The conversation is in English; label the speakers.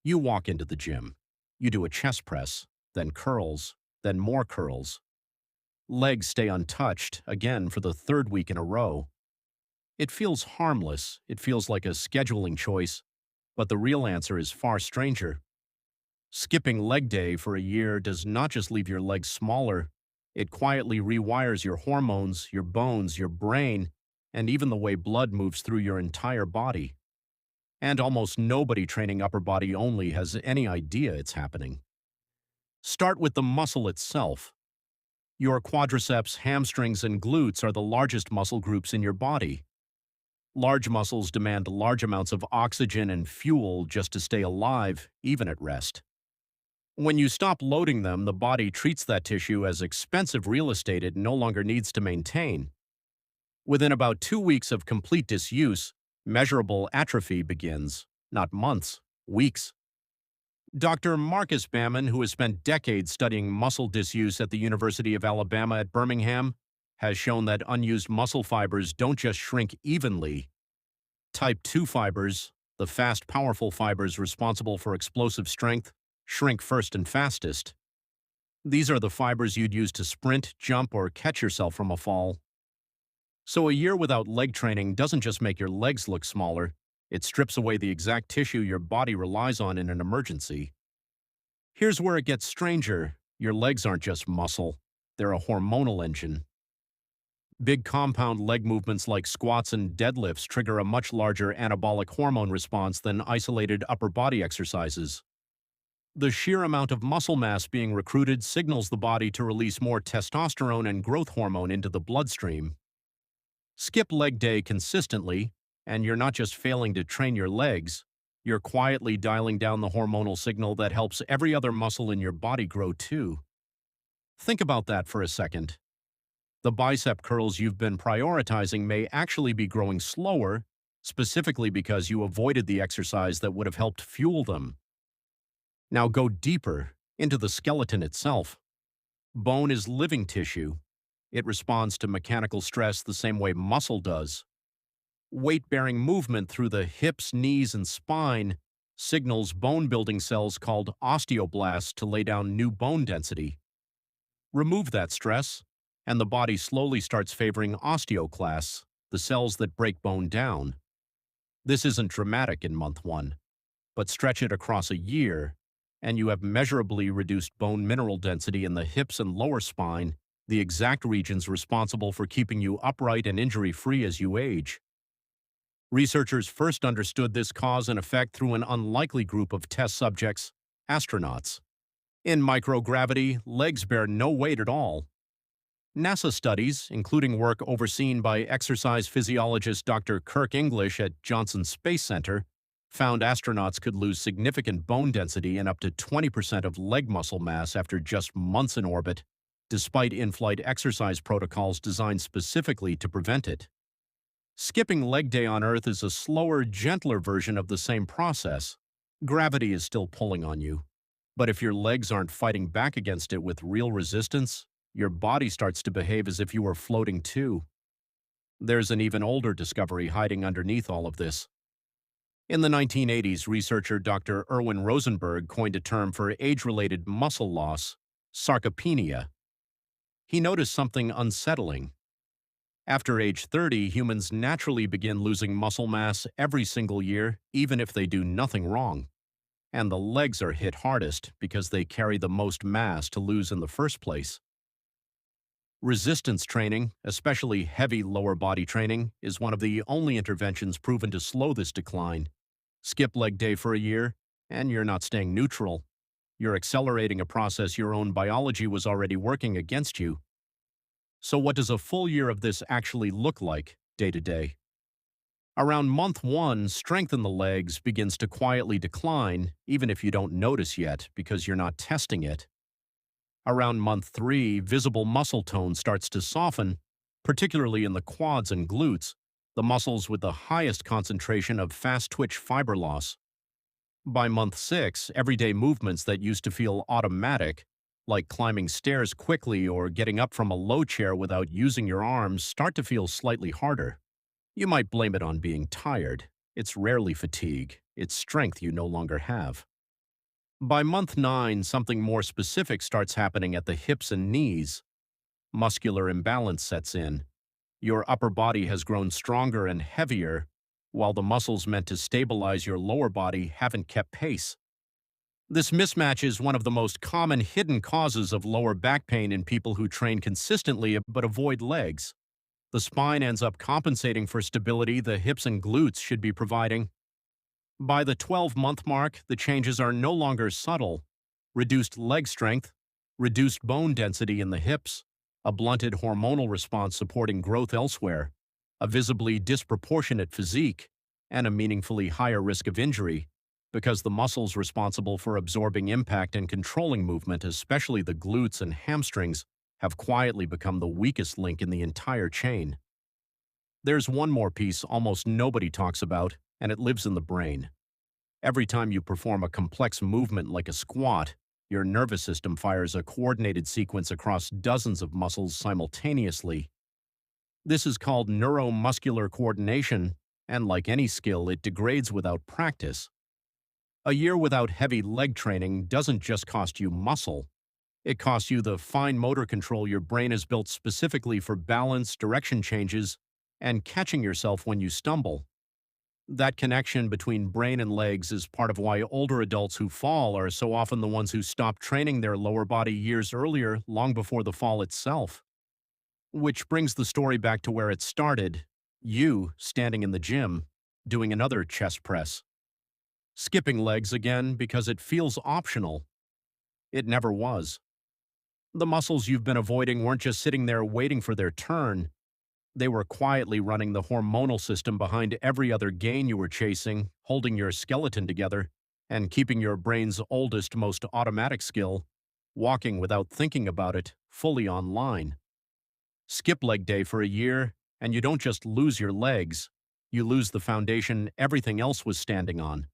Speaker 1: You walk into the gym. You do a chest press, then curls, then more curls. Legs stay untouched, again for the third week in a row. It feels harmless, it feels like a scheduling choice, but the real answer is far stranger. Skipping leg day for a year does not just leave your legs smaller, it quietly rewires your hormones, your bones, your brain, and even the way blood moves through your entire body. And almost nobody training upper body only has any idea it's happening. Start with the muscle itself. Your quadriceps, hamstrings, and glutes are the largest muscle groups in your body. Large muscles demand large amounts of oxygen and fuel just to stay alive, even at rest. When you stop loading them, the body treats that tissue as expensive real estate it no longer needs to maintain. Within about 2 weeks of complete disuse, measurable atrophy begins, not months, weeks. Dr. Marcus Bamman, who has spent decades studying muscle disuse at the University of Alabama at Birmingham, has shown that unused muscle fibers don't just shrink evenly. Type 2 fibers, the fast, powerful fibers responsible for explosive strength, shrink first and fastest. These are the fibers you'd use to sprint, jump, or catch yourself from a fall. So a year without leg training doesn't just make your legs look smaller, it strips away the exact tissue your body relies on in an emergency. Here's where it gets stranger. Your legs aren't just muscle, they're a hormonal engine. Big compound leg movements like squats and deadlifts trigger a much larger anabolic hormone response than isolated upper body exercises. The sheer amount of muscle mass being recruited signals the body to release more testosterone and growth hormone into the bloodstream. Skip leg day consistently, and you're not just failing to train your legs, you're quietly dialing down the hormonal signal that helps every other muscle in your body grow too. Think about that for a second. The bicep curls you've been prioritizing may actually be growing slower, specifically because you avoided the exercise that would have helped fuel them. Now go deeper, into the skeleton itself. Bone is living tissue. It responds to mechanical stress the same way muscle does. Weight-bearing movement through the hips, knees, and spine signals bone-building cells called osteoblasts to lay down new bone density. Remove that stress, and the body slowly starts favoring osteoclasts, the cells that break bone down. This isn't dramatic in month 1, but stretch it across a year, and you have measurably reduced bone mineral density in the hips and lower spine, the exact regions responsible for keeping you upright and injury-free as you age. Researchers first understood this cause and effect through an unlikely group of test subjects, astronauts. In microgravity, legs bear no weight at all. NASA studies, including work overseen by exercise physiologist Dr. Kirk English at Johnson Space Center, found astronauts could lose significant bone density and up to 20% of leg muscle mass after just months in orbit, despite in-flight exercise protocols designed specifically to prevent it. Skipping leg day on Earth is a slower, gentler version of the same process. Gravity is still pulling on you. But if your legs aren't fighting back against it with real resistance, your body starts to behave as if you were floating too. There's an even older discovery hiding underneath all of this. In the 1980s, researcher Dr. Erwin Rosenberg coined a term for age-related muscle loss, sarcopenia. He noticed something unsettling. After age 30, humans naturally begin losing muscle mass every single year, even if they do nothing wrong. And the legs are hit hardest because they carry the most mass to lose in the first place. Resistance training, especially heavy lower body training, is one of the only interventions proven to slow this decline. Skip leg day for a year, and you're not staying neutral. You're accelerating a process your own biology was already working against you. So what does a full year of this actually look like, day to day? Around month 1, strength in the legs begins to quietly decline, even if you don't notice yet because you're not testing it. Around month 3, visible muscle tone starts to soften, particularly in the quads and glutes, the muscles with the highest concentration of fast-twitch fiber loss. By month 6, everyday movements that used to feel automatic, like climbing stairs quickly or getting up from a low chair without using your arms, start to feel slightly harder. You might blame it on being tired. It's rarely fatigue. It's strength you no longer have. By month 9, something more specific starts happening at the hips and knees. Muscular imbalance sets in. Your upper body has grown stronger and heavier, while the muscles meant to stabilize your lower body haven't kept pace. This mismatch is one of the most common hidden causes of lower back pain in people who train consistently but avoid legs. The spine ends up compensating for stability the hips and glutes should be providing. By the 12-month mark, the changes are no longer subtle. Reduced leg strength, reduced bone density in the hips, a blunted hormonal response supporting growth elsewhere, a visibly disproportionate physique, and a meaningfully higher risk of injury, because the muscles responsible for absorbing impact and controlling movement, especially the glutes and hamstrings, have quietly become the weakest link in the entire chain. There's one more piece almost nobody talks about, and it lives in the brain. Every time you perform a complex movement like a squat, your nervous system fires a coordinated sequence across dozens of muscles simultaneously. This is called neuromuscular coordination, and like any skill, it degrades without practice. A year without heavy leg training doesn't just cost you muscle. It costs you the fine motor control your brain has built specifically for balance, direction changes, and catching yourself when you stumble. That connection between brain and legs is part of why older adults who fall are so often the ones who stop training their lower body years earlier, long before the fall itself. Which brings the story back to where it started, you standing in the gym, doing another chest press. Skipping legs again because it feels optional. It never was. The muscles you've been avoiding weren't just sitting there waiting for their turn. They were quietly running the hormonal system behind every other gain you were chasing, holding your skeleton together, and keeping your brain's oldest, most automatic skill, walking without thinking about it, fully online. Skip leg day for a year, and you don't just lose your legs, you lose the foundation everything else was standing on.